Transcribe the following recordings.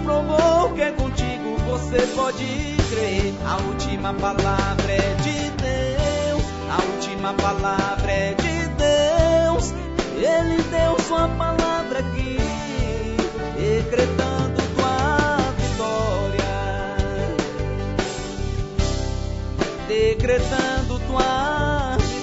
provou que contigo você pode crer. A última palavra é de Deus, a última palavra é de Deus. Ele deu sua palavra aqui, decretando tua vitória, decretando tua vitória.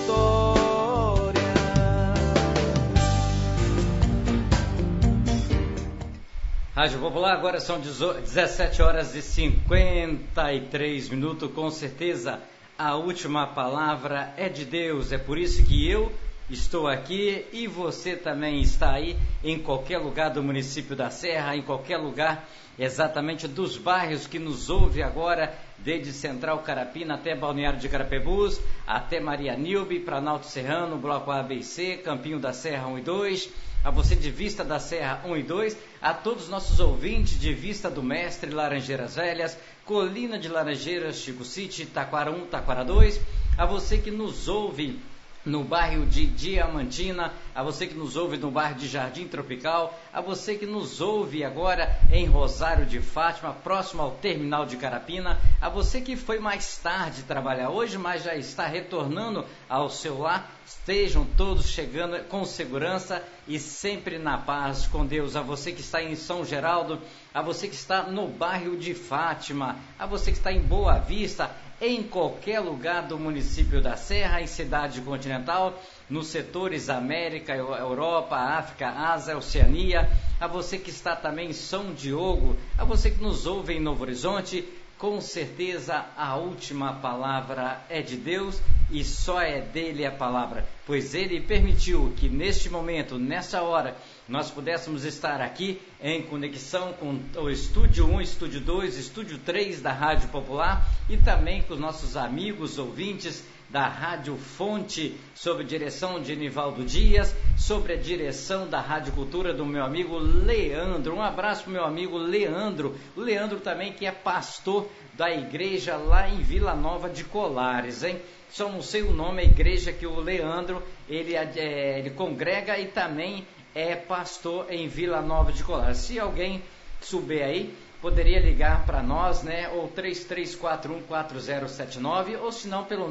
Rádio Popular, agora são 17 horas e 53 minutos. Com certeza a última palavra é de Deus. É por isso que eu estou aqui e você também está aí, em qualquer lugar do município da Serra, em qualquer lugar exatamente dos bairros que nos ouve agora, desde Central Carapina até Balneário de Carapebus, até Maria Nilbe, Planalto Serrano, Bloco A, B e C, Campinho da Serra 1 e 2, a você de Vista da Serra 1 e 2, a todos os nossos ouvintes de Vista do Mestre, Laranjeiras Velhas, Colina de Laranjeiras, Chico City, Taquara 1, Taquara 2, a você que nos ouve no bairro de Diamantina, a você que nos ouve no bairro de Jardim Tropical, a você que nos ouve agora em Rosário de Fátima, próximo ao terminal de Carapina, a você que foi mais tarde trabalhar hoje, mas já está retornando ao seu lar, estejam todos chegando com segurança e sempre na paz com Deus. A você que está em São Geraldo, a você que está no bairro de Fátima, a você que está em Boa Vista, em qualquer lugar do município da Serra, em cidade continental, nos setores América, Europa, África, Ásia, Oceania, a você que está também em São Diogo, a você que nos ouve em Novo Horizonte, com certeza a última palavra é de Deus e só é dele a palavra, pois ele permitiu que neste momento, nessa hora, nós pudéssemos estar aqui em conexão com o Estúdio 1, Estúdio 2, Estúdio 3 da Rádio Popular e também com os nossos amigos ouvintes da Rádio Fonte, sob direção de Nivaldo Dias, sobre a direção da Rádio Cultura do meu amigo Leandro. Um abraço para o meu amigo Leandro. O Leandro também que é pastor da igreja lá em Vila Nova de Colares, hein? Só não sei o nome, a igreja que o Leandro, ele congrega e também é pastor em Vila Nova de Colares. Se alguém souber aí, poderia ligar para nós, né? Ou 33414079, ou se não pelo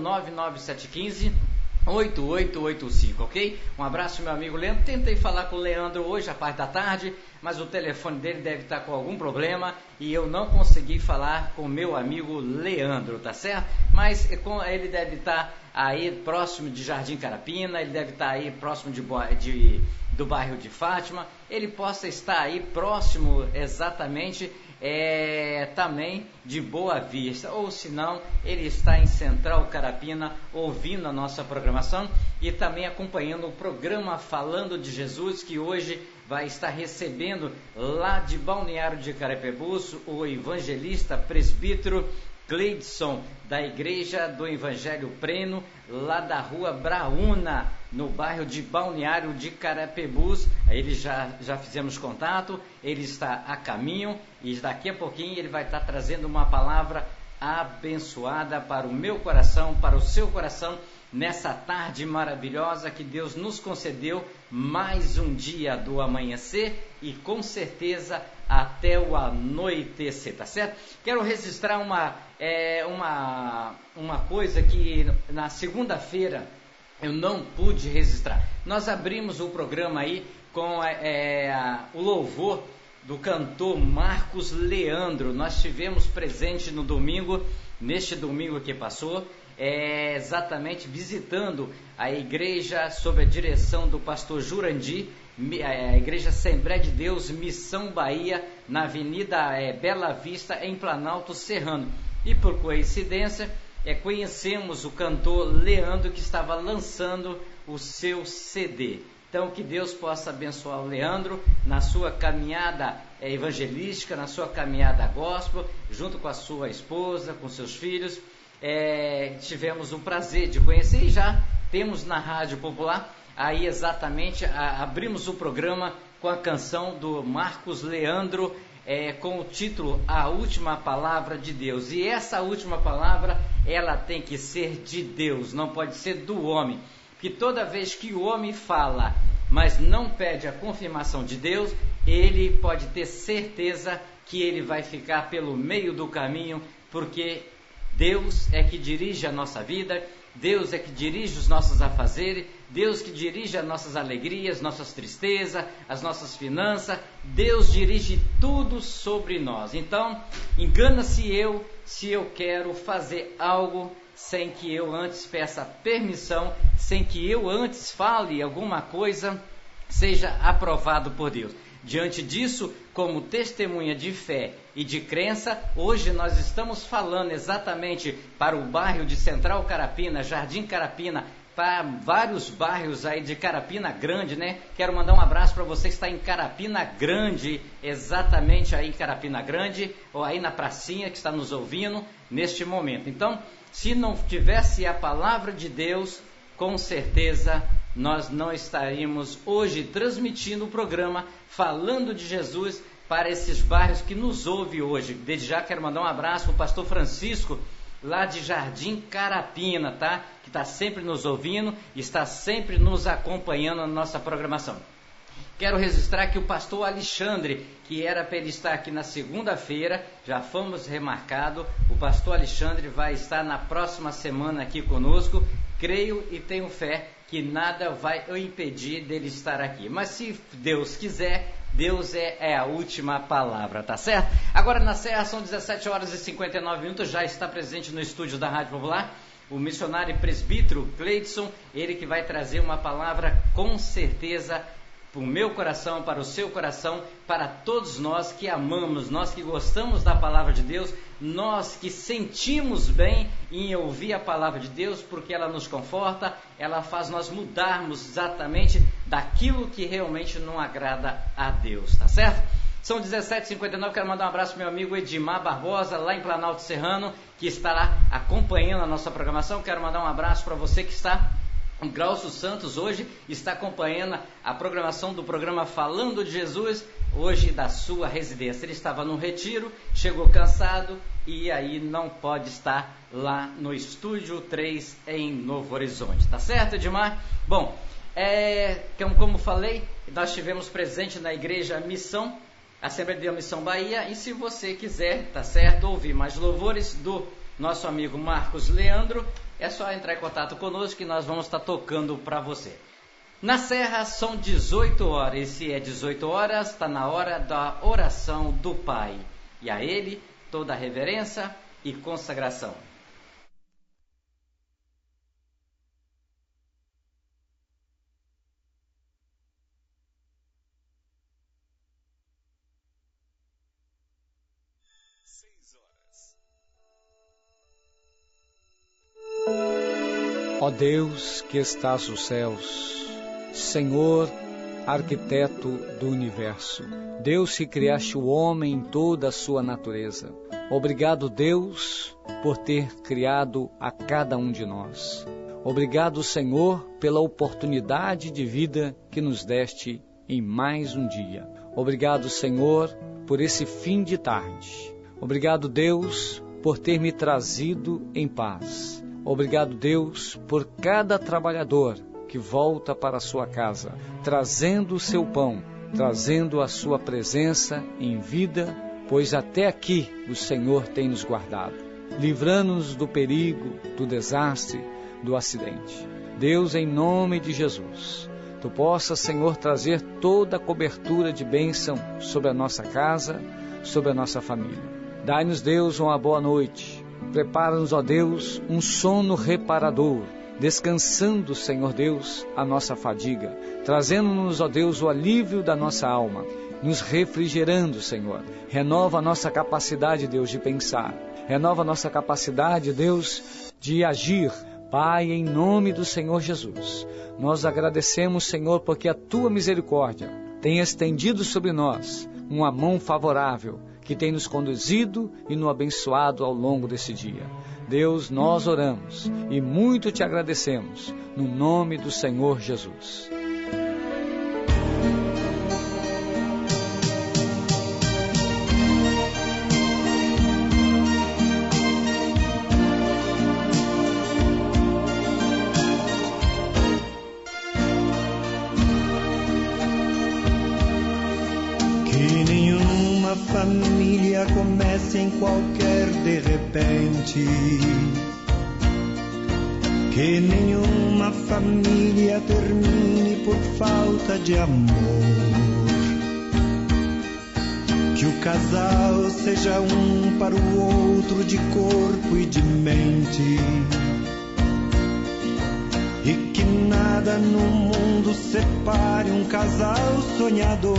99715-8885, ok? Um abraço, meu amigo Leandro. Tentei falar com o Leandro hoje, à parte da tarde, mas o telefone dele deve estar com algum problema e eu não consegui falar com o meu amigo Leandro, tá certo? Mas ele deve estar aí próximo de Jardim Carapina, ele deve estar aí próximo do bairro de Fátima, ele possa estar aí próximo exatamente também de Boa Vista, ou se não, ele está em Central Carapina ouvindo a nossa programação e também acompanhando o programa Falando de Jesus, que hoje vai estar recebendo lá de Balneário de Carapebus o evangelista presbítero Cleidson, da Igreja do Evangelho Pleno, lá da Rua Braúna, no bairro de Balneário de Carapebus. Ele já fizemos contato, ele está a caminho e daqui a pouquinho ele vai estar trazendo uma palavra abençoada para o meu coração, para o seu coração, nessa tarde maravilhosa que Deus nos concedeu, mais um dia do amanhecer e com certeza até o anoitecer, tá certo? Quero registrar uma coisa que na segunda-feira eu não pude registrar. Nós abrimos o programa aí com o louvor do cantor Marcos Leandro. Nós tivemos presente no domingo, neste domingo que passou, exatamente visitando a igreja sob a direção do pastor Jurandir, a Igreja Assembleia de Deus, Missão Bahia, na Avenida Bela Vista, em Planalto Serrano. E por coincidência, conhecemos o cantor Leandro, que estava lançando o seu CD. Então, que Deus possa abençoar o Leandro na sua caminhada evangelística, na sua caminhada gospel, junto com a sua esposa, com seus filhos. Tivemos o prazer de conhecer e já temos na Rádio Popular, aí exatamente, abrimos o programa com a canção do Marcos Leandro, com o título A Última Palavra de Deus. E essa última palavra, ela tem que ser de Deus, não pode ser do homem. Porque toda vez que o homem fala, mas não pede a confirmação de Deus, ele pode ter certeza que ele vai ficar pelo meio do caminho, porque Deus é que dirige a nossa vida, Deus é que dirige os nossos afazeres, Deus que dirige as nossas alegrias, nossas tristezas, as nossas finanças. Deus dirige tudo sobre nós. Então, engana-se eu se eu quero fazer algo sem que eu antes peça permissão, sem que eu antes fale alguma coisa, seja aprovado por Deus. Diante disso, como testemunha de fé e de crença, hoje nós estamos falando exatamente para o bairro de Central Carapina, Jardim Carapina, para vários bairros aí de Carapina Grande, né? Quero mandar um abraço para você que está em Carapina Grande, exatamente aí em Carapina Grande, ou aí na pracinha que está nos ouvindo neste momento. Então, se não tivesse a palavra de Deus, com certeza nós não estaríamos hoje transmitindo o programa falando de Jesus para esses bairros que nos ouvem hoje. Desde já quero mandar um abraço para o pastor Francisco, lá de Jardim Carapina, tá? Que está sempre nos ouvindo e está sempre nos acompanhando na nossa programação. Quero registrar que o pastor Alexandre, que era para ele estar aqui na segunda-feira, já fomos remarcado. O pastor Alexandre vai estar na próxima semana aqui conosco. Creio e tenho fé que nada vai impedir dele estar aqui. Mas se Deus quiser, Deus é a última palavra, tá certo? Agora na Serra são 17 horas e 59 minutos, já está presente no estúdio da Rádio Popular o missionário presbítero Cleidson, ele que vai trazer uma palavra com certeza para o meu coração, para o seu coração, para todos nós que amamos, nós que gostamos da palavra de Deus, nós que sentimos bem em ouvir a palavra de Deus, porque ela nos conforta, ela faz nós mudarmos exatamente daquilo que realmente não agrada a Deus, tá certo? São 17h59, quero mandar um abraço para meu amigo Edmar Barbosa, lá em Planalto Serrano, que está lá acompanhando a nossa programação. Quero mandar um abraço para você que está em Glaucio Santos, hoje está acompanhando a programação do programa Falando de Jesus, hoje da sua residência. Ele estava num retiro, chegou cansado e aí não pode estar lá no Estúdio 3 em Novo Horizonte, tá certo, Edmar? Bom, como falei, nós estivemos presentes na Igreja Missão, Assembleia de Deus Missão Bahia, e se você quiser, tá certo, ouvir mais louvores do nosso amigo Marcos Leandro, é só entrar em contato conosco que nós vamos estar tocando para você. Na Serra são 18 horas, e se é 18 horas, está na hora da oração do Pai. E a Ele toda a reverência e consagração. Ó Deus que estás nos céus, Senhor, arquiteto do universo, Deus que criaste o homem em toda a sua natureza. Obrigado, Deus, por ter criado a cada um de nós. Obrigado, Senhor, pela oportunidade de vida que nos deste em mais um dia. Obrigado, Senhor, por esse fim de tarde. Obrigado, Deus, por ter me trazido em paz. Obrigado, Deus, por cada trabalhador que volta para a sua casa, trazendo o seu pão, trazendo a sua presença em vida, pois até aqui o Senhor tem nos guardado, livrando-nos do perigo, do desastre, do acidente. Deus, em nome de Jesus, Tu possas, Senhor, trazer toda a cobertura de bênção sobre a nossa casa, sobre a nossa família. Dai-nos, Deus, uma boa noite. Prepara-nos, ó Deus, um sono reparador, descansando, Senhor Deus, a nossa fadiga, trazendo-nos, ó Deus, o alívio da nossa alma, nos refrigerando, Senhor. Renova a nossa capacidade, Deus, de pensar, renova a nossa capacidade, Deus, de agir. Pai, em nome do Senhor Jesus, nós agradecemos, Senhor, porque a Tua misericórdia tem estendido sobre nós uma mão favorável, que tem nos conduzido e nos abençoado ao longo desse dia. Deus, nós oramos e muito Te agradecemos, no nome do Senhor Jesus. família comece em qualquer de repente. Que nenhuma família termine por falta de amor. Que o casal seja um para o outro de corpo e de mente. E que nada no mundo separe um casal sonhador.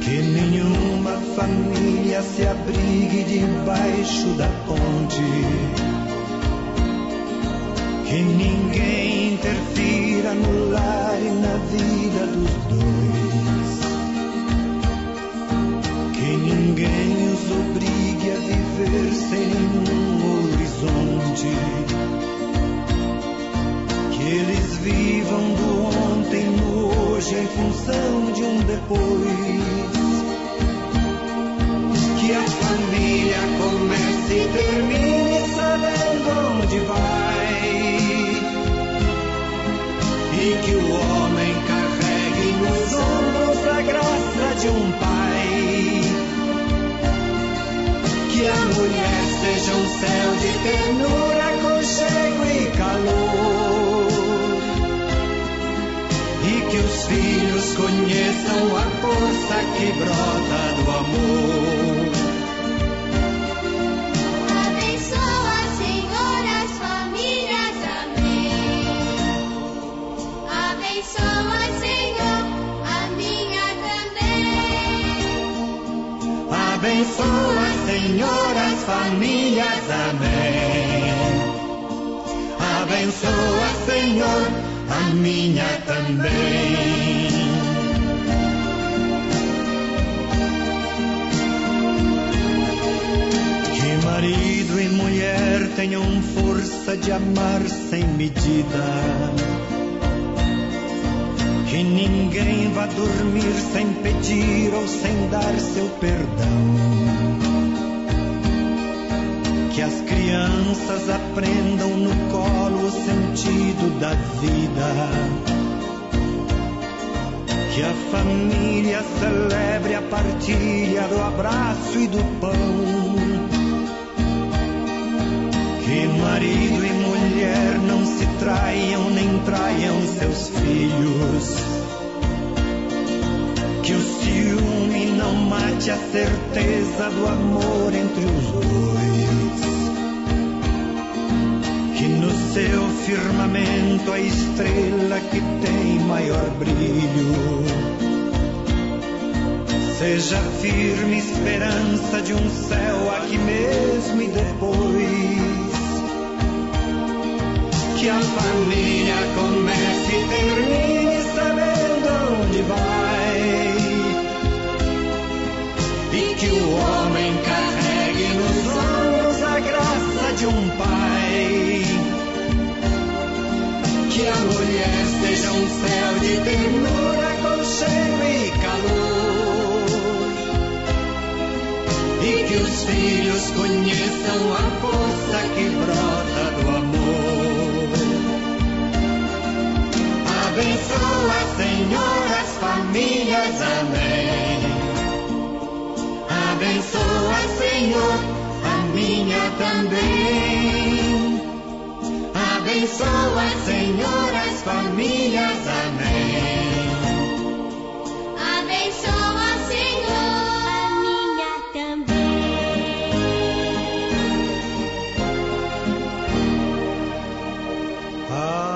Que nenhuma família se abrigue debaixo da ponte. Que ninguém interfira no lar e na vida dos dois. Que ninguém os obrigue a viver sem nenhum horizonte. Que eles vivam do ontem no hoje em função de um depois. Que a família comece e termine sabendo onde vai. E que o homem carregue nos ombros a graça de um pai. Que a mulher seja um céu de ternura, aconchego e calor. E que os filhos conheçam a força que brota do amor. Abençoa, Senhor, as famílias, amém. Abençoa, Senhor, a minha também. Abençoa, Senhor, as famílias, amém. Abençoa, Senhor, a minha também. Que marido e mulher tenham força de amar sem medida. Que ninguém vá dormir sem pedir ou sem dar seu perdão. Que as crianças aprendam no colo o sentido da vida. Que a família celebre a partilha do abraço e do pão. Que marido e mulher não se traiam nem traiam seus filhos. Que o ciúme não mate a certeza do amor entre os dois. Que no seu firmamento a estrela que tem maior brilho seja firme esperança de um céu aqui mesmo e depois. Que a família comece e termine sabendo onde vai. E que o homem carregue nos ombros a graça de um pai. Que a mulher seja um céu de ternura, aconchego e calor. E que os filhos conheçam a força que brota do amor. Abençoa, Senhor, as famílias, amém. Abençoa, Senhor, a minha também. Abençoa, Senhor, as famílias, amém. Abençoa, Senhor, a minha também.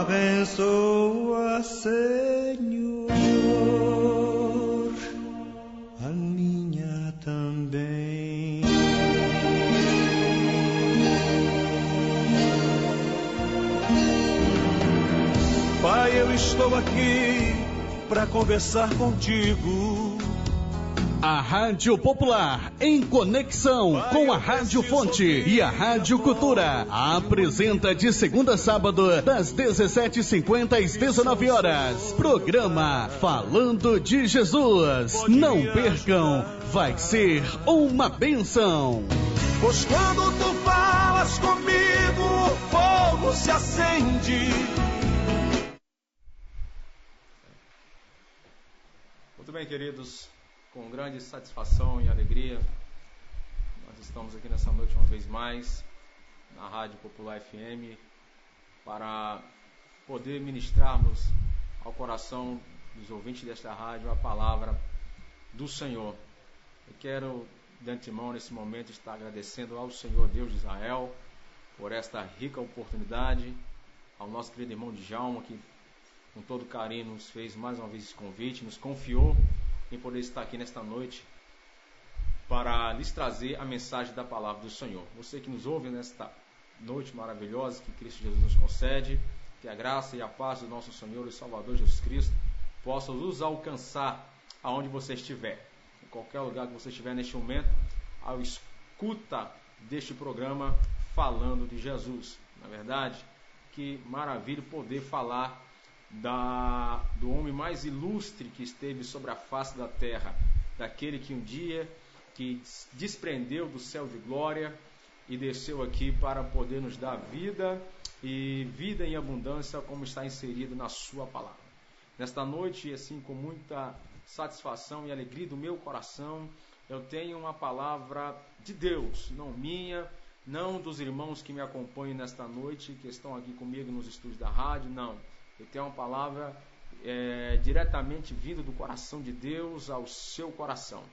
Abençoa, Senhor, a minha também. Pai, eu estou aqui para conversar contigo. A Rádio Popular, em conexão com a Rádio Fonte e a Rádio Cultura, apresenta de segunda a sábado, das 17h50 às 19 horas, programa Falando de Jesus. Não percam, vai ser uma bênção. Pois quando tu falas comigo, o fogo se acende. Muito bem, queridos. com grande satisfação e alegria, nós estamos aqui nessa noite uma vez mais, na Rádio Popular FM, para poder ministrarmos ao coração dos ouvintes desta rádio a palavra do Senhor. Eu quero, de antemão, nesse momento, estar agradecendo ao Senhor Deus de Israel por esta rica oportunidade, ao nosso querido irmão Djalma, que com todo carinho nos fez mais uma vez esse convite, nos confiou em poder estar aqui nesta noite para lhes trazer a mensagem da palavra do Senhor. Você que nos ouve nesta noite maravilhosa que Cristo Jesus nos concede, que a graça e a paz do nosso Senhor e Salvador Jesus Cristo possam nos alcançar aonde você estiver, em qualquer lugar que você estiver neste momento, ao escuta deste programa falando de Jesus. Na verdade, que maravilha poder falar do homem mais ilustre que esteve sobre a face da terra, daquele que um dia que desprendeu do céu de glória e desceu aqui para poder nos dar vida e vida em abundância, como está inserido na sua palavra. Nesta noite, assim, com muita satisfação e alegria do meu coração, eu tenho uma palavra de Deus, não minha, não dos irmãos que me acompanham nesta noite, que estão aqui comigo nos estúdios da rádio, não. Eu tenho uma palavra diretamente vinda do coração de Deus ao seu coração.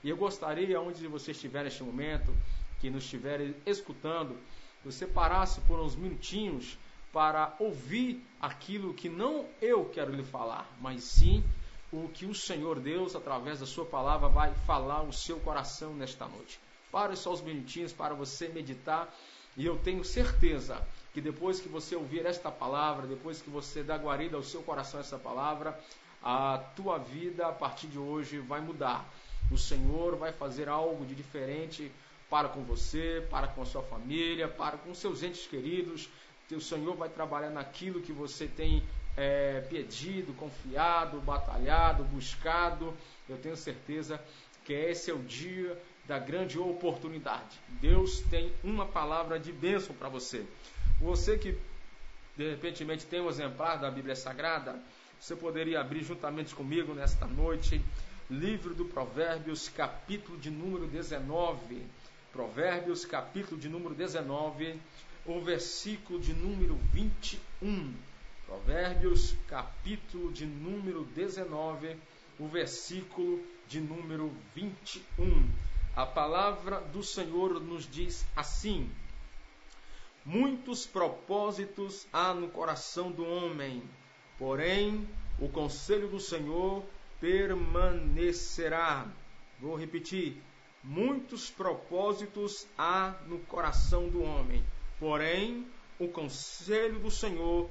E eu gostaria, onde você estiver neste momento, que nos estiver escutando, que você parasse por uns minutinhos para ouvir aquilo que não eu quero lhe falar, mas sim o que o Senhor Deus, através da sua palavra, vai falar ao seu coração nesta noite. Pare só uns minutinhos para você meditar, e eu tenho certeza que depois que você ouvir esta palavra, depois que você dar guarida ao seu coração essa palavra, a tua vida a partir de hoje vai mudar. O Senhor vai fazer algo de diferente para com você, para com a sua família, para com seus entes queridos. O Senhor vai trabalhar naquilo que você tem pedido, confiado, batalhado, buscado. Eu tenho certeza que esse é o dia da grande oportunidade. Deus tem uma palavra de bênção para você. Você que de repente tem um exemplar da Bíblia Sagrada, você poderia abrir juntamente comigo nesta noite livro do Provérbios, capítulo de número 19. Provérbios, capítulo de número 19, o versículo de número 21. Provérbios, capítulo de número 19, o versículo de número 21. A palavra do Senhor nos diz assim: muitos propósitos há no coração do homem, porém o conselho do Senhor permanecerá. Vou repetir. Muitos propósitos há no coração do homem, porém o conselho do Senhor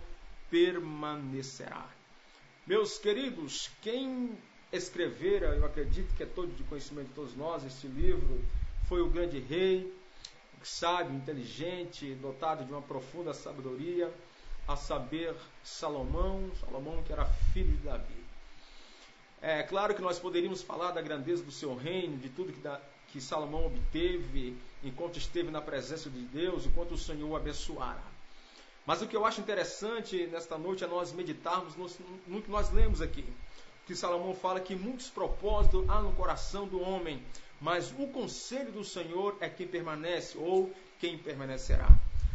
permanecerá. Meus queridos, quem escrevera, eu acredito que é todo de conhecimento de todos nós, este livro, foi o grande rei, sábio, inteligente, dotado de uma profunda sabedoria, a saber, Salomão que era filho de Davi. É claro que nós poderíamos falar da grandeza do seu reino, de tudo que Salomão obteve enquanto esteve na presença de Deus, enquanto o Senhor o abençoara. Mas o que eu acho interessante nesta noite é nós meditarmos no que nós lemos aqui. Que Salomão fala que muitos propósitos há no coração do homem, mas o conselho do Senhor é quem permanece, ou quem permanecerá.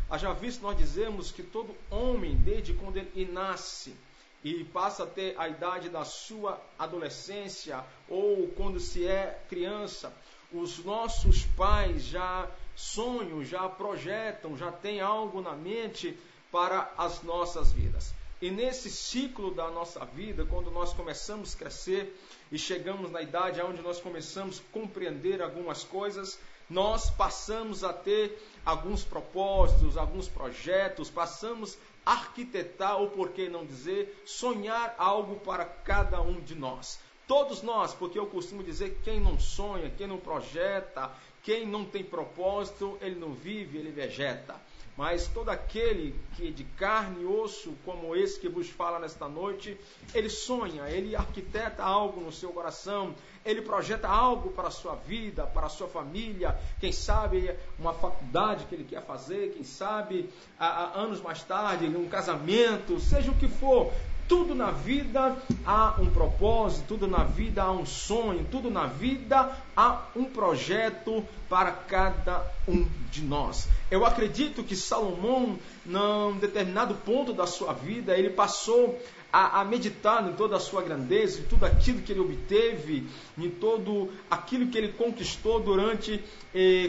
Haja visto nós dizemos que todo homem, desde quando ele nasce e passa a ter a idade da sua adolescência, ou quando se é criança, os nossos pais já sonham, já projetam, já têm algo na mente para as nossas vidas. E nesse ciclo da nossa vida, quando nós começamos a crescer e chegamos na idade onde nós começamos a compreender algumas coisas, nós passamos a ter alguns propósitos, alguns projetos, passamos a arquitetar, ou por que não dizer, sonhar algo para cada um de nós. Todos nós, porque eu costumo dizer que quem não sonha, quem não projeta, quem não tem propósito, ele não vive, ele vegeta. Mas todo aquele que é de carne e osso, como esse que vos fala nesta noite, ele sonha, ele arquiteta algo no seu coração, ele projeta algo para a sua vida, para a sua família, quem sabe uma faculdade que ele quer fazer, quem sabe anos mais tarde, um casamento, seja o que for. Tudo na vida há um propósito, tudo na vida há um sonho, tudo na vida há um projeto para cada um de nós. Eu acredito que Salomão, num determinado ponto da sua vida, ele passou a meditar em toda a sua grandeza, em tudo aquilo que ele obteve, em todo aquilo que ele conquistou durante,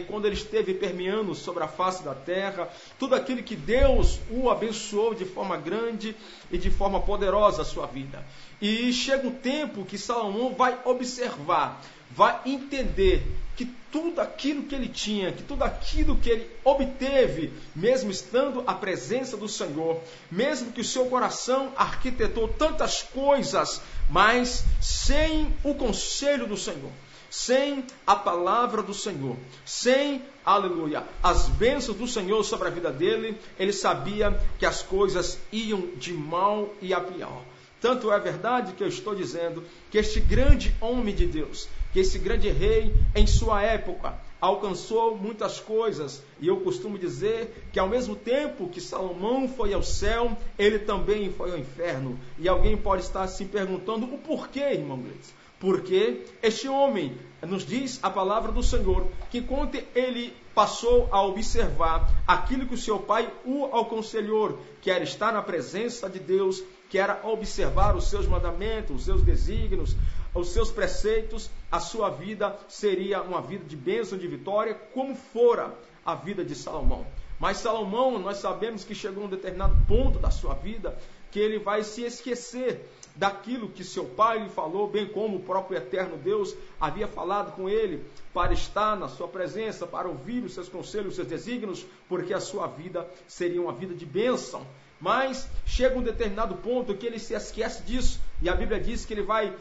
quando ele esteve permeando sobre a face da terra, tudo aquilo que Deus o abençoou de forma grande e de forma poderosa a sua vida. E chega um tempo que Salomão vai observar, vai entender que tudo aquilo que ele tinha, que tudo aquilo que ele obteve, mesmo estando à presença do Senhor, mesmo que o seu coração arquitetou tantas coisas, mas sem o conselho do Senhor, sem a palavra do Senhor, sem, aleluia, as bênçãos do Senhor sobre a vida dele, ele sabia que as coisas iam de mal e a pior. Tanto é verdade que eu estou dizendo que este grande homem de Deus, que esse grande rei, em sua época, alcançou muitas coisas. E eu costumo dizer que ao mesmo tempo que Salomão foi ao céu, ele também foi ao inferno. E alguém pode estar se perguntando o porquê, irmão Gleice? Porque este homem, nos diz a palavra do Senhor, que quando ele passou a observar aquilo que o seu pai o aconselhou, que era estar na presença de Deus, que era observar os seus mandamentos, os seus desígnios, os seus preceitos, a sua vida seria uma vida de bênção, de vitória, como fora a vida de Salomão. Mas Salomão, nós sabemos que chegou a um determinado ponto da sua vida, que ele vai se esquecer daquilo que seu pai lhe falou, bem como o próprio eterno Deus havia falado com ele, para estar na sua presença, para ouvir os seus conselhos, os seus desígnios, porque a sua vida seria uma vida de bênção. Mas chega um determinado ponto que ele se esquece disso, e a Bíblia diz que ele vai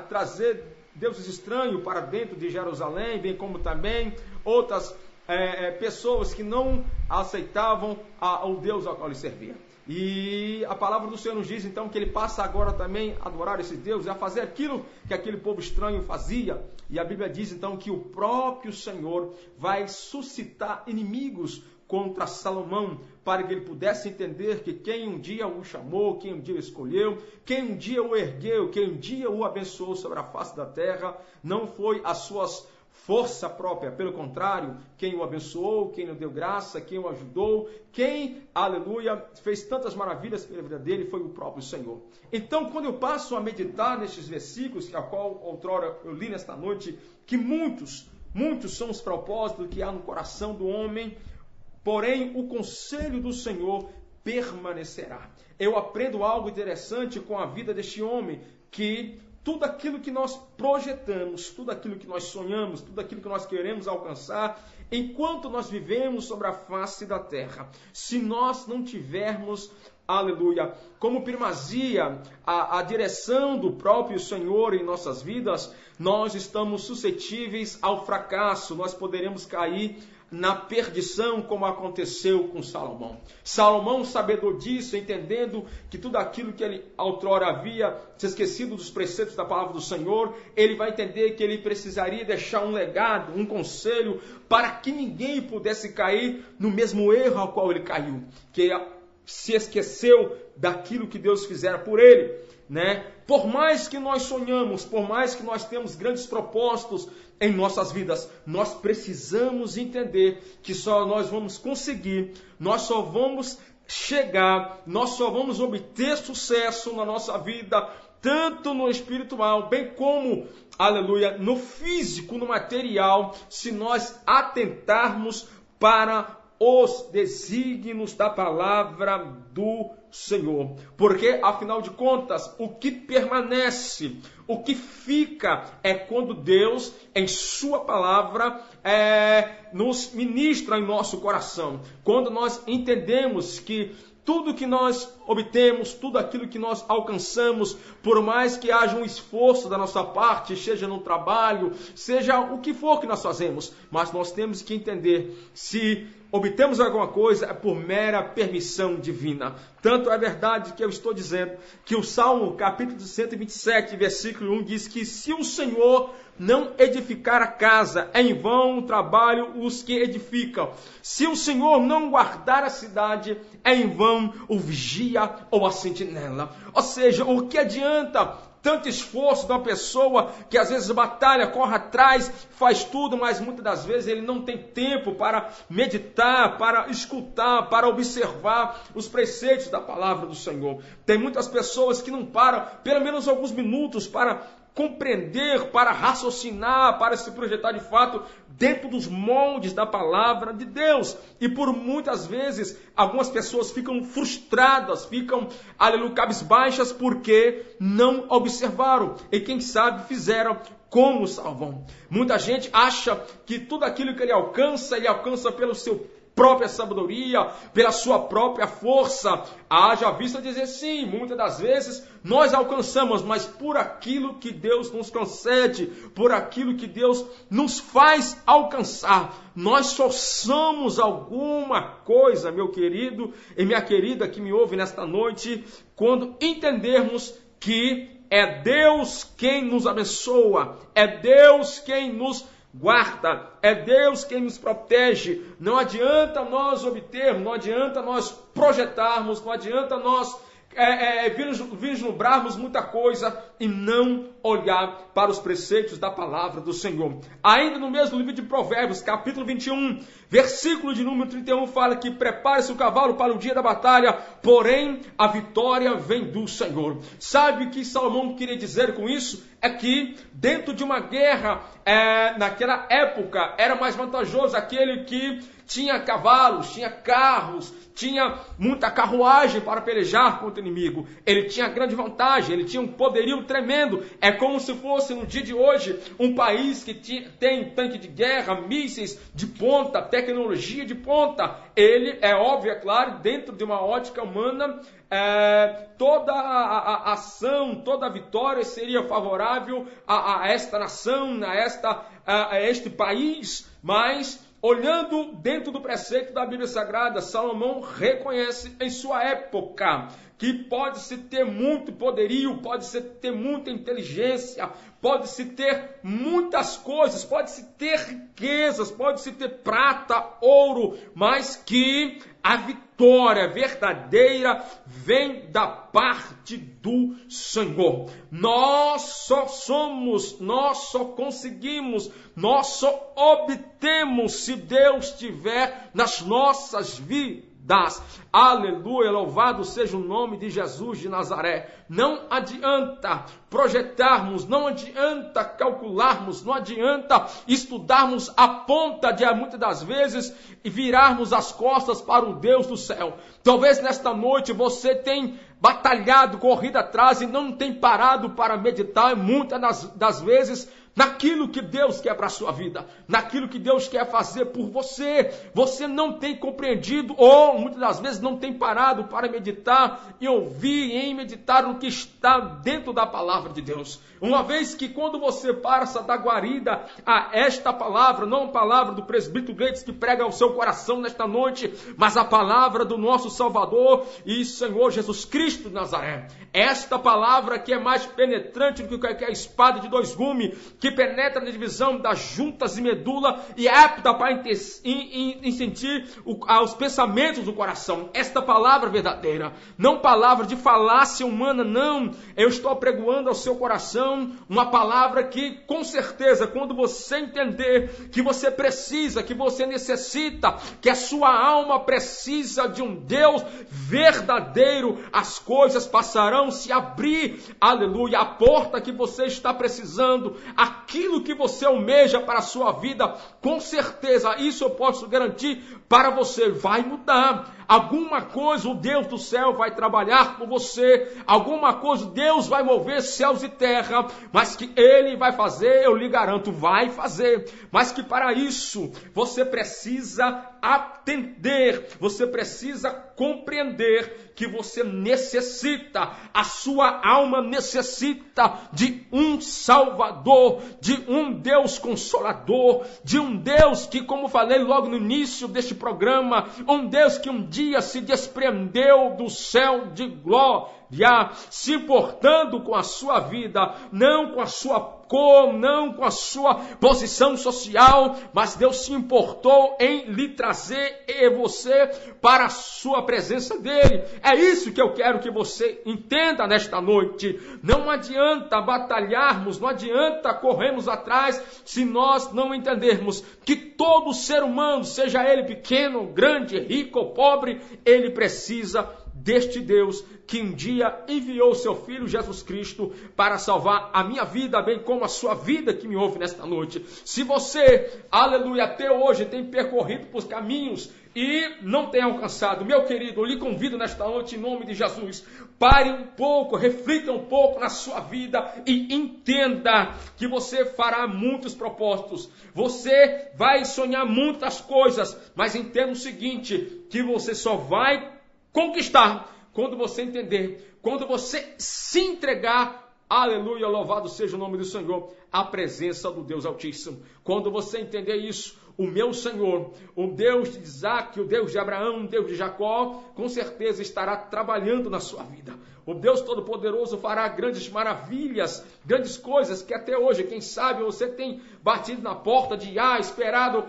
trazer deuses estranhos para dentro de Jerusalém, bem como também outras pessoas que não aceitavam o Deus ao qual ele servia. E a palavra do Senhor nos diz então que ele passa agora também a adorar esses deuses, a fazer aquilo que aquele povo estranho fazia. E a Bíblia diz então que o próprio Senhor vai suscitar inimigos contra Salomão, para que ele pudesse entender que quem um dia o chamou, quem um dia o escolheu, quem um dia o ergueu, quem um dia o abençoou sobre a face da terra, não foi as suas força própria, pelo contrário, quem o abençoou, quem lhe deu graça, quem o ajudou, quem, aleluia, fez tantas maravilhas pela vida dele, foi o próprio Senhor. Então, quando eu passo a meditar nestes versículos, que a qual outrora eu li nesta noite, que muitos são os propósitos que há no coração do homem, porém o conselho do Senhor permanecerá. Eu aprendo algo interessante com a vida deste homem, que tudo aquilo que nós projetamos, tudo aquilo que nós sonhamos, tudo aquilo que nós queremos alcançar, enquanto nós vivemos sobre a face da terra, se nós não tivermos, aleluia, como primazia a direção do próprio Senhor em nossas vidas, nós estamos suscetíveis ao fracasso, nós poderemos cair na perdição, como aconteceu com Salomão. Salomão, sabedor disso, entendendo que tudo aquilo que ele outrora havia se esquecido dos preceitos da palavra do Senhor, ele vai entender que ele precisaria deixar um legado, um conselho, para que ninguém pudesse cair no mesmo erro ao qual ele caiu, que se esqueceu daquilo que Deus fizera por ele, né? Por mais que nós sonhamos, por mais que nós temos grandes propósitos em nossas vidas, nós precisamos entender que só nós vamos conseguir, nós só vamos chegar, nós só vamos obter sucesso na nossa vida, tanto no espiritual, bem como, aleluia, no físico, no material, se nós atentarmos para os desígnios da palavra do Senhor. Porque, afinal de contas, o que permanece, o que fica é quando Deus, em sua palavra, nos ministra em nosso coração. Quando nós entendemos que tudo que nós obtemos, tudo aquilo que nós alcançamos, por mais que haja um esforço da nossa parte, seja no trabalho, seja o que for que nós fazemos, mas nós temos que entender, se obtemos alguma coisa, é por mera permissão divina. Tanto é verdade que eu estou dizendo que o Salmo, capítulo 127, versículo 1, diz que se o Senhor não edificar a casa, é em vão trabalho os que edificam. Se o Senhor não guardar a cidade, é em vão o vigia ou a sentinela. Ou seja, o que adianta tanto esforço de uma pessoa que às vezes batalha, corre atrás, faz tudo, mas muitas das vezes ele não tem tempo para meditar, para escutar, para observar os preceitos da palavra do Senhor. Tem muitas pessoas que não param pelo menos alguns minutos para compreender, para raciocinar, para se projetar de fato dentro dos moldes da palavra de Deus. E por muitas vezes, algumas pessoas ficam frustradas, ficam, aleluia, cabisbaixas, porque não observaram. E quem sabe fizeram como Salomão. Muita gente acha que tudo aquilo que ele alcança pelo seu própria sabedoria, pela sua própria força. Haja vista dizer sim, muitas das vezes nós alcançamos, mas por aquilo que Deus nos concede, por aquilo que Deus nos faz alcançar. Nós só somos alguma coisa, meu querido e minha querida que me ouve nesta noite, quando entendermos que é Deus quem nos abençoa, é Deus quem nos guarda, é Deus quem nos protege. Não adianta nós obtermos, não adianta nós projetarmos, não adianta nós vislumbrarmos muita coisa e não olhar para os preceitos da palavra do Senhor. Ainda no mesmo livro de Provérbios, capítulo 21, versículo de número 31, fala que prepare-se o cavalo para o dia da batalha, porém a vitória vem do Senhor. Sabe o que Salomão queria dizer com isso? É que dentro de uma guerra, naquela época, era mais vantajoso aquele que tinha cavalos, tinha carros, tinha muita carruagem para pelejar contra o inimigo. Ele tinha grande vantagem, ele tinha um poderio tremendo. É como se fosse no dia de hoje um país que tem tanque de guerra, mísseis de ponta, tecnologia de ponta. Ele, é óbvio, é claro, dentro de uma ótica humana, toda a ação, toda a vitória seria favorável a esta nação, a este país, mas olhando dentro do preceito da Bíblia Sagrada, Salomão reconhece em sua época que pode-se ter muito poderio, pode-se ter muita inteligência, pode-se ter muitas coisas, pode-se ter riquezas, pode-se ter prata, ouro, mas que a vitória verdadeira vem da parte do Senhor. Nós só somos, nós só conseguimos, nós só obtemos se Deus estiver nas nossas vidas. Aleluia, louvado seja o nome de Jesus de Nazaré. Não adianta projetarmos, não adianta calcularmos, não adianta estudarmos a ponta de muitas das vezes e virarmos as costas para o Deus do céu. Talvez nesta noite você tenha batalhado, corrido atrás e não tem parado para meditar muitas das vezes naquilo que Deus quer para a sua vida, naquilo que Deus quer fazer por você. Você não tem compreendido ou muitas das vezes não tem parado para meditar e ouvir e meditar no que está dentro da palavra de Deus. Uma vez que quando você passa da guarida a esta palavra, não a palavra do presbítero Gleides que prega ao seu coração nesta noite, mas a palavra do nosso Salvador e Senhor Jesus Cristo de Nazaré. Esta palavra que é mais penetrante do que qualquer espada de dois gumes, que penetra na divisão das juntas e medula e é apta para sentir os pensamentos do coração. Esta palavra verdadeira, não palavra de falácia humana, não. Eu estou apregoando ao seu coração uma palavra que, com certeza, quando você entender que você precisa, que você necessita, que a sua alma precisa de um Deus verdadeiro, as coisas passarão a se abrir, aleluia, a porta que você está precisando, aquilo que você almeja para a sua vida, com certeza, isso eu posso garantir para você, vai mudar. Alguma coisa o Deus do céu vai trabalhar por você, alguma coisa Deus vai mover céus e terra, mas que Ele vai fazer, eu lhe garanto, vai fazer, mas que para isso você precisa atender, você precisa compreender que você necessita necessita, a sua alma necessita de um Salvador, de um Deus Consolador, de um Deus que, como falei logo no início deste programa, um Deus que um dia se desprendeu do céu de glória, se importando com a sua vida, não com a sua cor, não com a sua posição social, mas Deus se importou em lhe trazer e você para a sua presença dele. É isso que eu quero que você entenda nesta noite. Não adianta batalharmos, não adianta corrermos atrás se nós não entendermos que todo ser humano, seja ele pequeno, grande, rico ou pobre, ele precisa deste Deus que um dia enviou seu Filho Jesus Cristo para salvar a minha vida, bem como a sua vida que me ouve nesta noite. Se você, aleluia, até hoje tem percorrido por caminhos e não tem alcançado, meu querido, eu lhe convido nesta noite em nome de Jesus, pare um pouco, reflita um pouco na sua vida e entenda que você fará muitos propósitos, você vai sonhar muitas coisas, mas entenda o seguinte, que você só vai conquistar quando você entender, quando você se entregar, aleluia, louvado seja o nome do Senhor, à presença do Deus Altíssimo. Quando você entender isso, o meu Senhor, o Deus de Isaac, o Deus de Abraão, o Deus de Jacó, com certeza estará trabalhando na sua vida. O Deus Todo-Poderoso fará grandes maravilhas, grandes coisas que até hoje, quem sabe, você tem batido na porta de A, esperado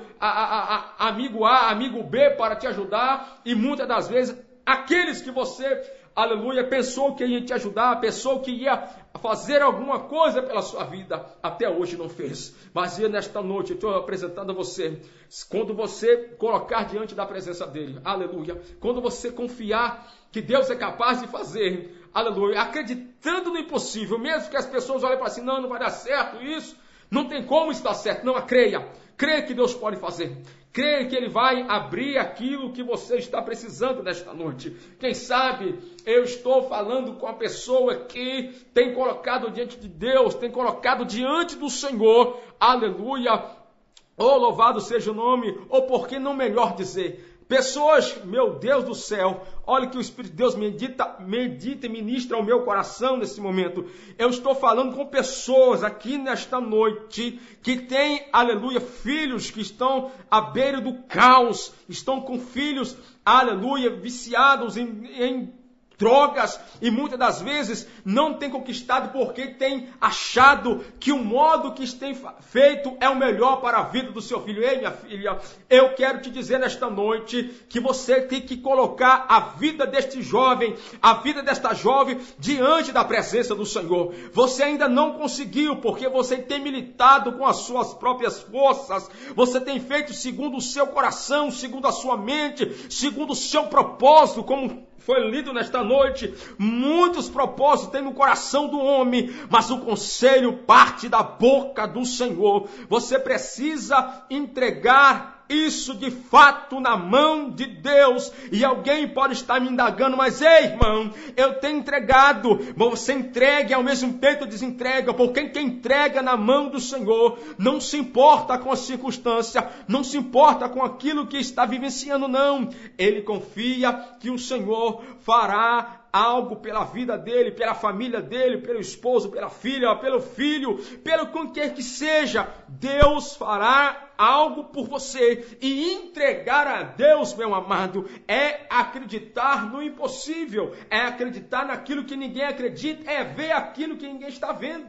amigo A, amigo B para te ajudar, e muitas das vezes aqueles que você, aleluia, pensou que ia te ajudar, pensou que ia fazer alguma coisa pela sua vida, até hoje não fez. Mas nesta noite eu estou apresentando a você, quando você colocar diante da presença dele, aleluia, quando você confiar que Deus é capaz de fazer, aleluia, acreditando no impossível, mesmo que as pessoas olhem para assim, não vai dar certo isso, não tem como isso dar certo, não, creia que Deus pode fazer. Creia que Ele vai abrir aquilo que você está precisando nesta noite. Quem sabe eu estou falando com a pessoa que tem colocado diante de Deus, tem colocado diante do Senhor, aleluia, oh louvado seja o nome, ou por que não melhor dizer, pessoas, meu Deus do céu, olha que o Espírito de Deus medita e ministra ao meu coração nesse momento. Eu estou falando com pessoas aqui nesta noite que têm, aleluia, filhos que estão à beira do caos, estão com filhos, aleluia, viciados em drogas e muitas das vezes não tem conquistado porque tem achado que o modo que tem feito é o melhor para a vida do seu filho. Ei, minha filha, eu quero te dizer nesta noite que você tem que colocar a vida deste jovem, a vida desta jovem diante da presença do Senhor. Você ainda não conseguiu porque você tem militado com as suas próprias forças, você tem feito segundo o seu coração, segundo a sua mente, segundo o seu propósito, como foi lido nesta noite. Muitos propósitos tem no coração do homem, mas o conselho parte da boca do Senhor. Você precisa entregar isso de fato na mão de Deus. E alguém pode estar me indagando, mas ei, irmão, eu tenho entregado. Mas você entrega e ao mesmo tempo desentrega, porque quem entrega na mão do Senhor não se importa com a circunstância, não se importa com aquilo que está vivenciando, não. Ele confia que o Senhor fará algo pela vida dele, pela família dele, pelo esposo, pela filha, pelo filho, pelo que quer que seja. Deus fará algo por você. E entregar a Deus, meu amado, é acreditar no impossível, é acreditar naquilo que ninguém acredita, é ver aquilo que ninguém está vendo.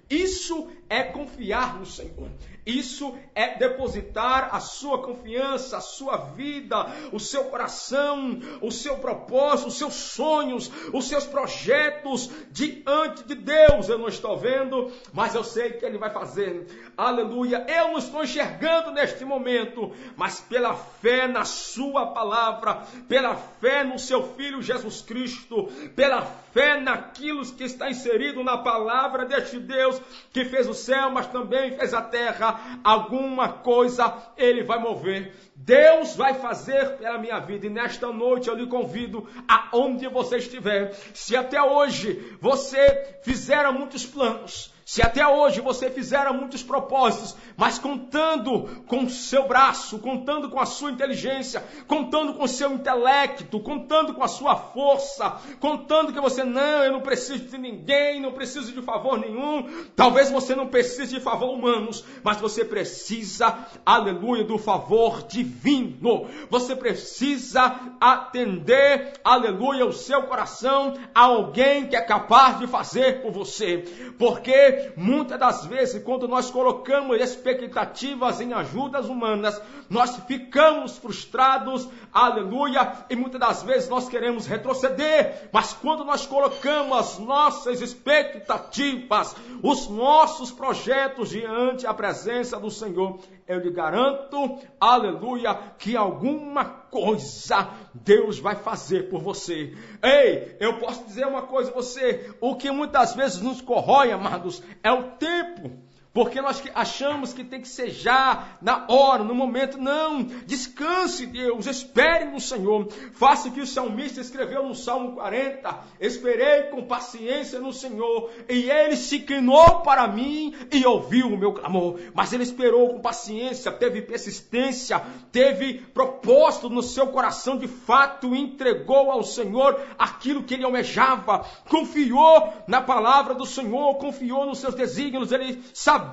Isso é confiar no Senhor. Isso é depositar a sua confiança, a sua vida, o seu coração, o seu propósito, os seus sonhos, os seus projetos diante de Deus. Eu não estou vendo, mas eu sei que Ele vai fazer. Aleluia. Eu não estou enxergando neste momento, mas pela fé na sua palavra, pela fé no seu Filho Jesus Cristo, pela fé naquilo que está inserido na palavra deste Deus, que fez o céu, mas também fez a terra, alguma coisa Ele vai mover. Deus vai fazer pela minha vida. E nesta noite eu lhe convido, aonde você estiver, se até hoje você fizeram muitos planos, Se até hoje você fizera muitos propósitos, mas contando com o seu braço, contando com a sua inteligência, contando com o seu intelecto, contando com a sua força, contando que você, não, eu não preciso de ninguém, não preciso de favor nenhum. Talvez você não precise de favor humanos, mas você precisa, aleluia, do favor divino. Você precisa atender, aleluia, o seu coração a alguém que é capaz de fazer por você. Porque muitas das vezes, quando nós colocamos expectativas em ajudas humanas, nós ficamos frustrados, aleluia, e muitas das vezes nós queremos retroceder. Mas quando nós colocamos as nossas expectativas, os nossos projetos diante da presença do Senhor, eu lhe garanto, aleluia, que alguma coisa Deus vai fazer por você. Ei, eu posso dizer uma coisa a você, o que muitas vezes nos corrói, amados, é o tempo. Porque nós achamos que tem que ser já, na hora, no momento. Não, descanse, Deus, espere no Senhor. Faça o que o salmista escreveu no Salmo 40. Esperei com paciência no Senhor, e Ele se inclinou para mim e ouviu o meu clamor. Mas Ele esperou com paciência, teve persistência, teve propósito no seu coração, de fato entregou ao Senhor aquilo que Ele almejava. Confiou na palavra do Senhor, confiou nos seus desígnios. Ele sabia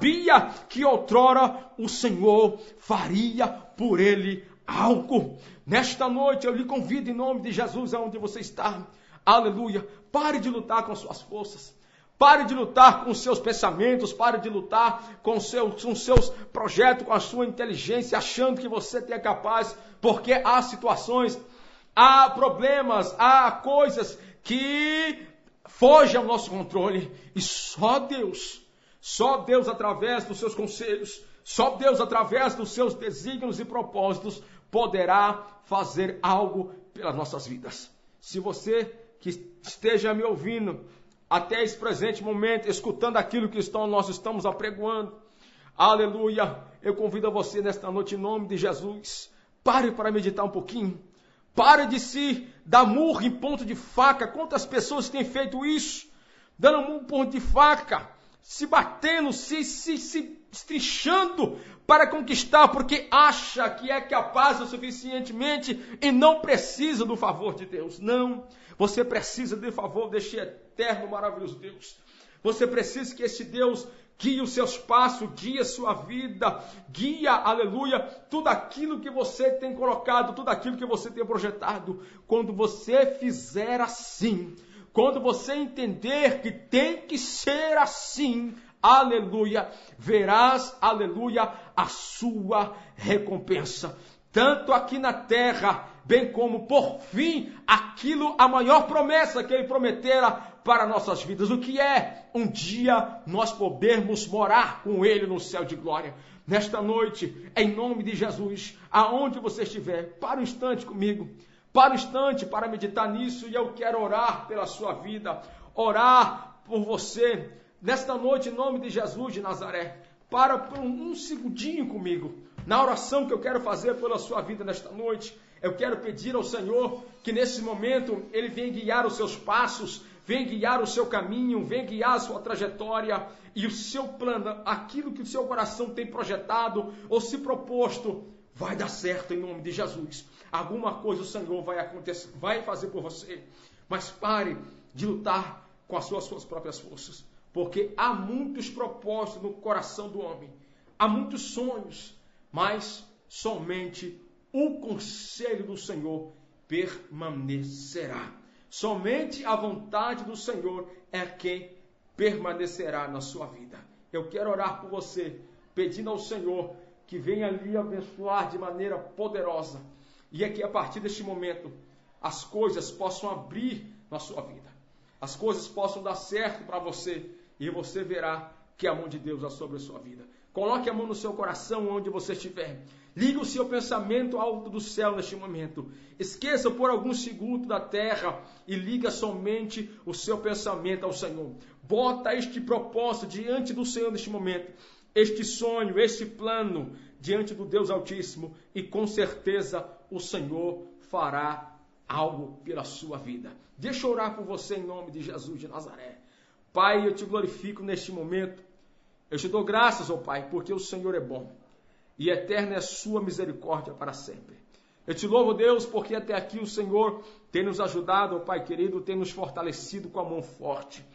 que outrora o Senhor faria por ele algo. Nesta noite eu lhe convido em nome de Jesus, aonde você está, aleluia, pare de lutar com suas forças, pare de lutar com os seus pensamentos, pare de lutar com os seus projetos, com a sua inteligência, achando que você é capaz, porque há situações, há problemas, há coisas que fogem ao nosso controle, e só Deus, através dos seus conselhos, só Deus, através dos seus desígnios e propósitos, poderá fazer algo pelas nossas vidas. Se você que esteja me ouvindo, até esse presente momento, escutando aquilo que nós estamos apregoando, aleluia, eu convido a você nesta noite, em nome de Jesus, pare para meditar um pouquinho, pare de se dar murro em ponto de faca. Quantas pessoas têm feito isso? Dando um ponto de faca, se batendo, se estrinchando para conquistar, porque acha que é capaz o suficientemente e não precisa do favor de Deus. Não, você precisa do favor deste eterno, maravilhoso Deus. Você precisa que esse Deus guie os seus passos, guie a sua vida, guia, aleluia, tudo aquilo que você tem colocado, tudo aquilo que você tem projetado. Quando você fizer assim, quando você entender que tem que ser assim, aleluia, verás, aleluia, a sua recompensa. Tanto aqui na terra, bem como por fim, a maior promessa que Ele prometera para nossas vidas. O que é? Um dia nós podermos morar com Ele no céu de glória. Nesta noite, em nome de Jesus, aonde você estiver, para um instante comigo. Para um instante, para meditar nisso, e eu quero orar pela sua vida, orar por você, nesta noite, em nome de Jesus de Nazaré. Para por um segundinho comigo, na oração que eu quero fazer pela sua vida nesta noite. Eu quero pedir ao Senhor que nesse momento Ele venha guiar os seus passos, venha guiar o seu caminho, venha guiar a sua trajetória e o seu plano, aquilo que o seu coração tem projetado ou se proposto, vai dar certo em nome de Jesus. Alguma coisa o Senhor vai acontecer, vai fazer por você. Mas pare de lutar com as suas próprias forças. Porque há muitos propósitos no coração do homem. Há muitos sonhos. Mas somente o conselho do Senhor permanecerá. Somente a vontade do Senhor é quem permanecerá na sua vida. Eu quero orar por você, pedindo ao Senhor que venha lhe abençoar de maneira poderosa. E é que a partir deste momento, as coisas possam abrir na sua vida. As coisas possam dar certo para você. E você verá que a mão de Deus é sobre a sua vida. Coloque a mão no seu coração onde você estiver. Ligue o seu pensamento ao alto do céu neste momento. Esqueça por alguns segundos da terra e liga somente o seu pensamento ao Senhor. Bota este propósito diante do Senhor neste momento. Este sonho, este plano diante do Deus Altíssimo, e com certeza o Senhor fará algo pela sua vida. Deixa eu orar por você em nome de Jesus de Nazaré. Pai, eu te glorifico neste momento. Eu te dou graças, ó Pai, porque o Senhor é bom e eterna é a sua misericórdia para sempre. Eu te louvo, Deus, porque até aqui o Senhor tem nos ajudado, ó Pai querido, tem nos fortalecido com a mão forte.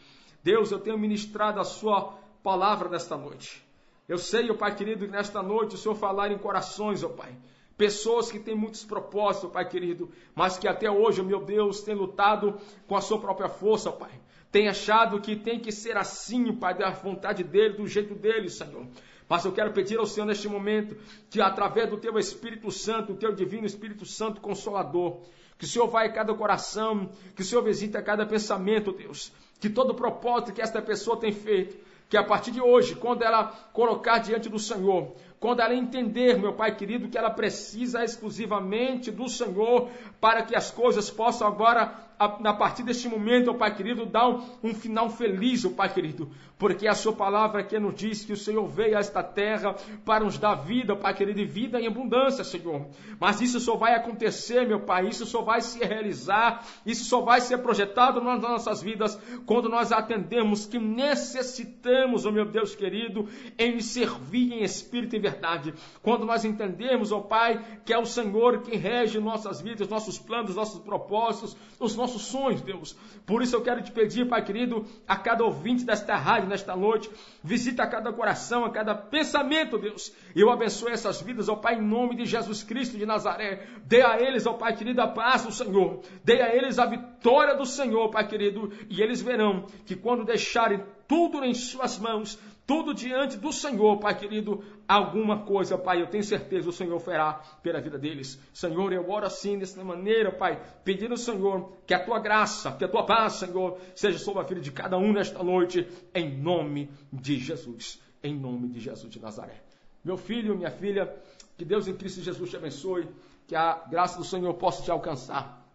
Deus, eu tenho ministrado a sua palavra nesta noite. Eu sei, ó Pai querido, que nesta noite o Senhor falar em corações, ó Pai. Pessoas que têm muitos propósitos, ó Pai querido, mas que até hoje, meu Deus, têm lutado com a sua própria força, ó Pai. Tem achado que tem que ser assim, Pai, da vontade dele, do jeito dele, Senhor. Mas eu quero pedir ao Senhor neste momento que através do Teu Espírito Santo, o Teu Divino Espírito Santo Consolador, que o Senhor vai a cada coração, que o Senhor visita cada pensamento, Deus. Que todo propósito que esta pessoa tem feito, que a partir de hoje, quando ela colocar diante do Senhor, quando ela entender, meu Pai querido, que ela precisa exclusivamente do Senhor para que as coisas possam agora, a partir deste momento, ó Pai querido, dar um final feliz, ó Pai querido, porque a sua palavra aqui nos diz que o Senhor veio a esta terra para nos dar vida, ó Pai querido, e vida em abundância, Senhor. Mas isso só vai acontecer, meu Pai, isso só vai se realizar, isso só vai ser projetado nas nossas vidas quando nós atendemos que necessitamos, ó meu Deus querido, em lhe servir em espírito e verdade. Quando nós entendemos, ó Pai, que é o Senhor que rege nossas vidas, nossos planos, nossos propósitos, os nossos sonhos, Deus. Por isso eu quero te pedir, Pai querido, a cada ouvinte desta rádio, nesta noite, visita a cada coração, a cada pensamento, Deus. Eu abençoe essas vidas, ó Pai, em nome de Jesus Cristo de Nazaré. Dê a eles, ó Pai querido, a paz do Senhor. Dê a eles a vitória do Senhor, Pai querido. E eles verão que quando deixarem tudo em suas mãos, tudo diante do Senhor, Pai querido, alguma coisa, Pai, eu tenho certeza o Senhor fará pela vida deles. Senhor, eu oro assim, dessa maneira, Pai, pedindo ao Senhor que a Tua graça, que a Tua paz, Senhor, seja sobre a vida de cada um nesta noite, em nome de Jesus, em nome de Jesus de Nazaré. Meu filho, minha filha, que Deus em Cristo Jesus te abençoe, que a graça do Senhor possa te alcançar.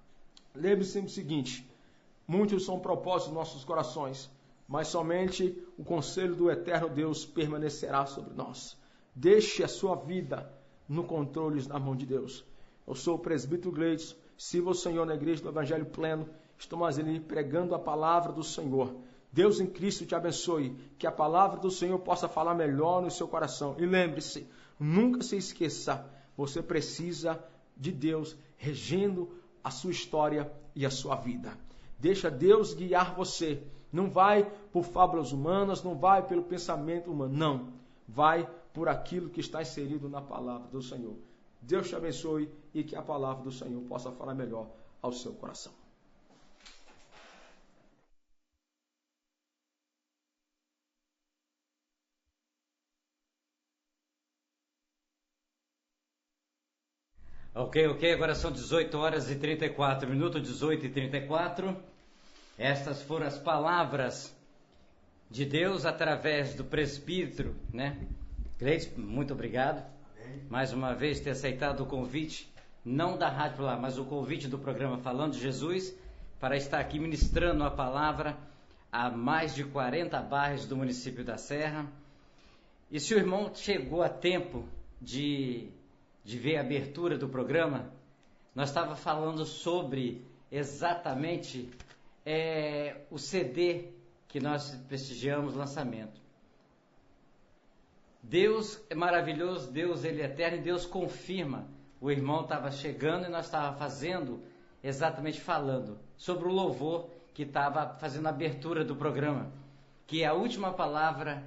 Lembre-se do seguinte, muitos são propósitos dos nossos corações, mas somente o conselho do eterno Deus permanecerá sobre nós. Deixe a sua vida no controle na mão de Deus. Eu sou o presbítero Gleidson, sirvo ao Senhor na igreja do Evangelho Pleno, estou mais ali pregando a palavra do Senhor. Deus em Cristo te abençoe, que a palavra do Senhor possa falar melhor no seu coração. E lembre-se, nunca se esqueça, você precisa de Deus regendo a sua história e a sua vida. Deixa Deus guiar você. Não vai por fábulas humanas, não vai pelo pensamento humano, não. Vai por aquilo que está inserido na palavra do Senhor. Deus te abençoe e que a palavra do Senhor possa falar melhor ao seu coração. Ok, agora são 18 horas e 34 minutos, 18 e 34. Estas foram as palavras de Deus através do presbítero, né? Gleidson, muito obrigado. Mais uma vez ter aceitado o convite, não da Rádio Popular, mas o convite do programa Falando de Jesus, para estar aqui ministrando a palavra a mais de 40 bairros do município da Serra. E se o irmão chegou a tempo de ver a abertura do programa, nós estávamos falando sobre exatamente o CD que nós prestigiamos o lançamento. Deus é maravilhoso, Deus ele é eterno e Deus confirma. O irmão estava chegando e nós estávamos fazendo, exatamente falando sobre o louvor que estava fazendo a abertura do programa, que a última palavra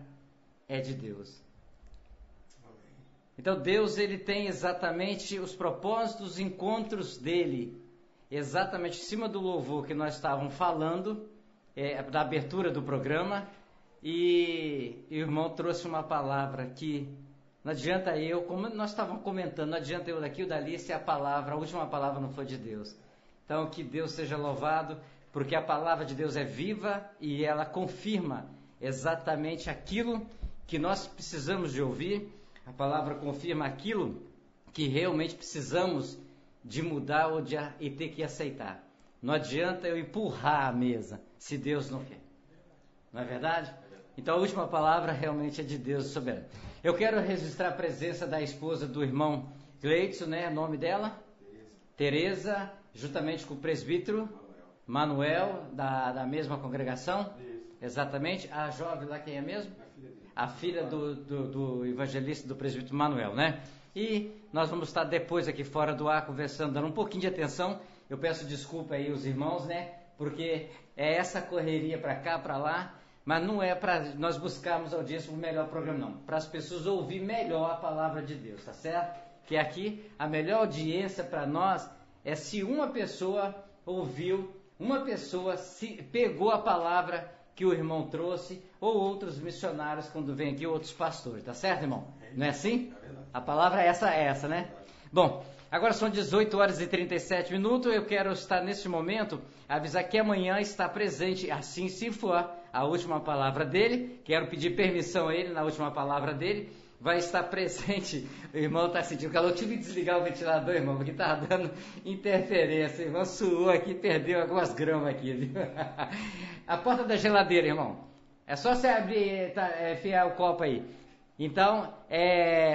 é de Deus. Então Deus ele tem exatamente os propósitos, os encontros dele, exatamente em cima do louvor que nós estávamos falando, da abertura do programa, e o irmão trouxe uma palavra que não adianta eu, como nós estávamos comentando, não adianta eu daqui ou dali se a última palavra não for de Deus. Então que Deus seja louvado, porque a palavra de Deus é viva e ela confirma exatamente aquilo que nós precisamos de ouvir. A palavra confirma aquilo que realmente precisamos de mudar e ter que aceitar. Não adianta eu empurrar a mesa se Deus não quer. Não é verdade? Então a última palavra realmente é de Deus soberano. Eu quero registrar a presença da esposa do irmão Gleidson, né? O nome dela? Tereza, juntamente com o presbítero Manuel, da mesma congregação. exatamente, a jovem lá, quem é mesmo? A filha do evangelista, do presbítero Manuel, né? E nós vamos estar depois aqui fora do ar conversando, dando um pouquinho de atenção. Eu peço desculpa aí os irmãos, né? Porque é essa correria para cá, para lá, mas não é para nós buscarmos audiência para o melhor programa, não. Para as pessoas ouvir melhor a palavra de Deus, tá certo? Que aqui a melhor audiência para nós é se uma pessoa ouviu, uma pessoa pegou a palavra que o irmão trouxe, ou outros missionários quando vem aqui, outros pastores, tá certo, irmão? Não é assim? A palavra é essa, né? Bom, agora são 18 horas e 37 minutos, eu quero estar nesse momento, avisar que amanhã está presente, assim se for a última palavra dele, quero pedir permissão a ele na última palavra dele, vai estar presente, o irmão está sentindo calor, eu tive que desligar o ventilador, irmão, porque estava dando interferência, o irmão suou aqui, perdeu algumas gramas aqui, viu? A porta da geladeira, irmão, é só você abrir, enfiar o copo aí. Então,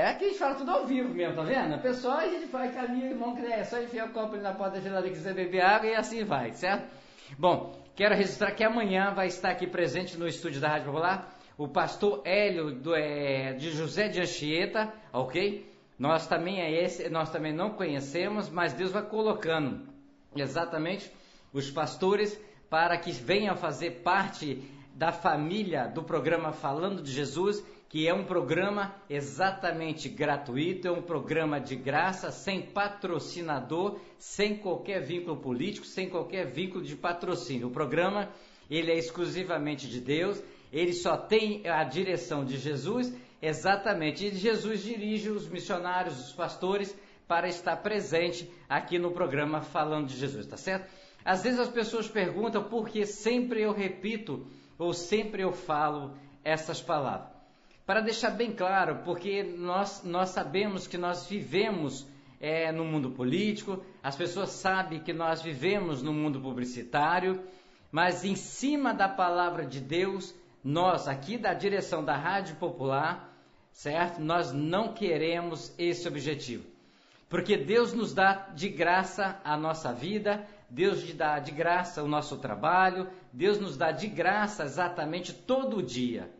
aqui a gente fala tudo ao vivo mesmo, tá vendo? A pessoa, a gente faz caminho, irmão, que é só enfiar o copo ali na porta da geladeira, quiser beber água e assim vai, certo? Bom, quero registrar que amanhã vai estar aqui presente no estúdio da Rádio Popular o pastor Hélio de José de Anchieta, ok? Nós também não conhecemos, mas Deus vai colocando exatamente os pastores para que venham fazer parte da família do programa Falando de Jesus, que é um programa exatamente gratuito, é um programa de graça, sem patrocinador, sem qualquer vínculo político, sem qualquer vínculo de patrocínio. O programa, ele é exclusivamente de Deus, ele só tem a direção de Jesus, exatamente, e Jesus dirige os missionários, os pastores, para estar presente aqui no programa Falando de Jesus, tá certo? Às vezes as pessoas perguntam por que sempre eu repito, ou sempre eu falo essas palavras. Para deixar bem claro, porque nós sabemos que nós vivemos no mundo político, as pessoas sabem que nós vivemos no mundo publicitário, mas em cima da palavra de Deus, nós aqui da direção da Rádio Popular, certo? Nós não queremos esse objetivo, porque Deus nos dá de graça a nossa vida, Deus nos dá de graça o nosso trabalho, Deus nos dá de graça exatamente todo dia.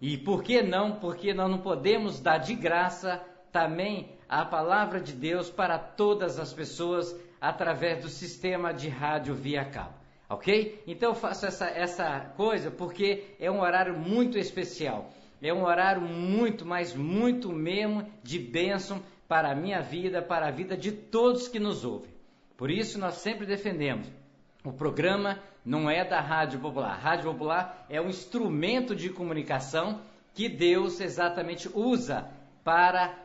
E por que não? Porque nós não podemos dar de graça também a palavra de Deus para todas as pessoas através do sistema de rádio via cabo, ok? Então eu faço essa coisa porque é um horário muito especial, é um horário muito, mas muito mesmo de bênção para a minha vida, para a vida de todos que nos ouvem. Por isso nós sempre defendemos, o programa não é da Rádio Popular. A Rádio Popular é um instrumento de comunicação que Deus exatamente usa para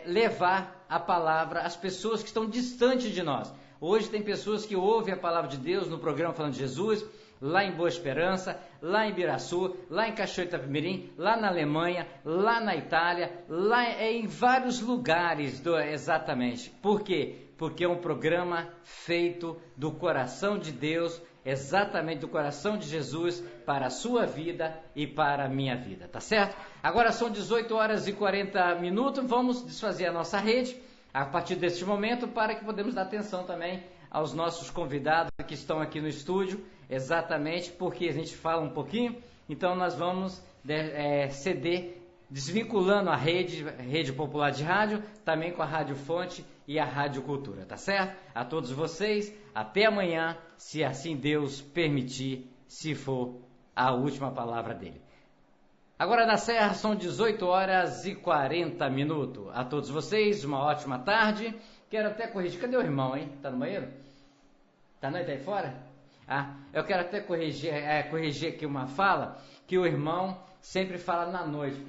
levar a palavra às pessoas que estão distantes de nós. Hoje tem pessoas que ouvem a palavra de Deus no programa Falando de Jesus, lá em Boa Esperança, lá em Biraçu, lá em Cachoeira de Itapemirim, lá na Alemanha, lá na Itália, lá em vários lugares exatamente. Por quê? Porque é um programa feito do coração de Deus, exatamente do coração de Jesus, para a sua vida e para a minha vida, tá certo? Agora são 18 horas e 40 minutos, vamos desfazer a nossa rede a partir deste momento para que podemos dar atenção também aos nossos convidados que estão aqui no estúdio, exatamente porque a gente fala um pouquinho, então nós vamos ceder, desvinculando a Rede Popular de Rádio, também com a Rádio Fonte e a Rádio Cultura, tá certo? A todos vocês, até amanhã, se assim Deus permitir, se for a última palavra dele. Agora na Serra são 18 horas e 40 minutos. A todos vocês, uma ótima tarde. Quero até corrigir, cadê o irmão, hein? Tá no banheiro? Tá aí fora? Eu quero até corrigir aqui uma fala, que o irmão sempre fala na noite,